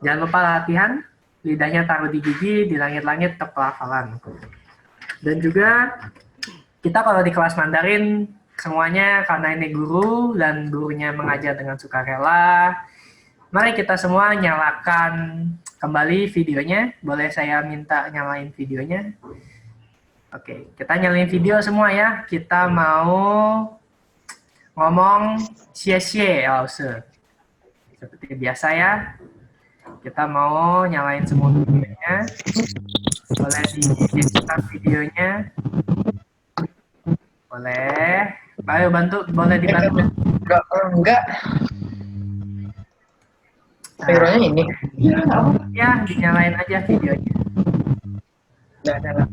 Speaker 1: Jangan lupa latihan, lidahnya taruh di gigi, di langit-langit untuk pelafalan. Dan juga, kita kalau di kelas Mandarin, semuanya karena ini guru, dan gurunya mengajar dengan sukarela, mari kita semua nyalakan kembali videonya. Boleh saya minta nyalain videonya? Oke, kita nyalain video semua ya. Kita mau ngomong xie laoshi. Seperti biasa ya. Kita mau nyalain semua videonya. Boleh di-start videonya. Boleh. Ayo bantu, boleh dibantu.
Speaker 7: Enggak. Videonya ini.
Speaker 1: Ya, dinyalain aja videonya.
Speaker 7: Enggak ada.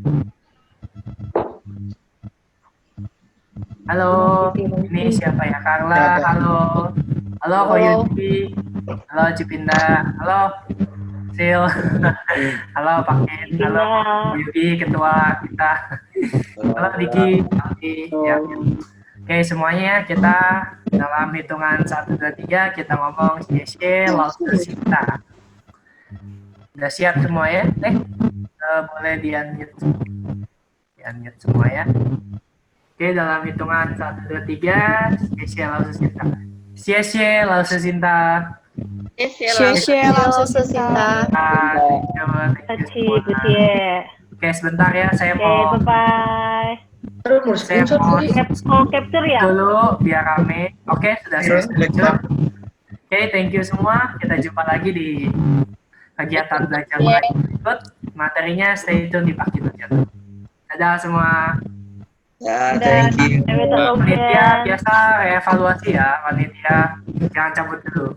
Speaker 1: Halo, ini siapa ya? Carla, halo. Halo, Koyuki. Halo, Cipinda. Halo, Sil. Halo, Pakin. Halo, Koyuki, ketua kita. Halo, Diki. Ya. Oke, semuanya kita dalam hitungan 1, 2, 3, kita ngomong xie laoshi Sinta. Udah siap semua ya? Boleh di-unmute. Ya. unmute semua ya. Oke, dalam hitungan 1, 2, 3, Xie老师先打。谢谢老师先打。
Speaker 4: 谢谢老师辛达。
Speaker 1: Thank you, thank you
Speaker 2: 不客气，不
Speaker 1: semua.
Speaker 2: 谢。
Speaker 1: Oke, sebentar ya, saya
Speaker 2: Oke,
Speaker 1: mau
Speaker 2: bye bye.
Speaker 7: Aduh, mau
Speaker 1: saya
Speaker 7: screenshot
Speaker 1: mau
Speaker 7: lagi.
Speaker 2: Mau capture ya?
Speaker 1: dulu biar rame. Oke, sudah
Speaker 7: Iya,
Speaker 1: selesai.
Speaker 7: laptop.
Speaker 1: Oke, thank you semua. Kita jumpa lagi di kegiatan belajar mengajar berikut. Materinya stay tune di Pak Kito Channel. Dadah semua.
Speaker 3: Ya, thank you.
Speaker 1: Panitia biasa evaluasi ya, panitia jangan cabut dulu.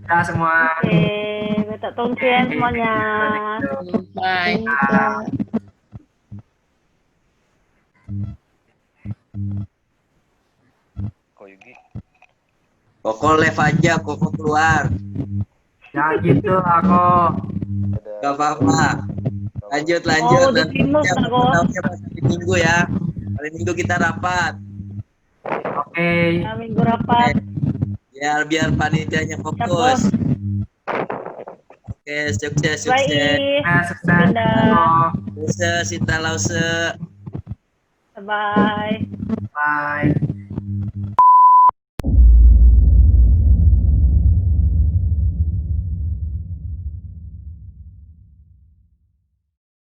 Speaker 1: Dadah semua.
Speaker 2: Oke, minta tongkian semuanya.
Speaker 6: Bye.
Speaker 3: Koko live aja, Koko keluar.
Speaker 1: Jangan gitu aku.
Speaker 3: Gak apa-apa. Lanjut.
Speaker 2: Oh, udah timus
Speaker 3: Nanti
Speaker 2: aku.
Speaker 3: tahunya pas hari Minggu ya. Hari Minggu kita rapat.
Speaker 1: Oke.
Speaker 2: Nah, minggu rapat.
Speaker 3: Biar panitianya fokus. Oke, sukses.
Speaker 2: Bye.
Speaker 1: Nah, sukses.
Speaker 2: Dadah.
Speaker 3: Lause, Sinta Lause.
Speaker 2: Bye.
Speaker 1: Bye.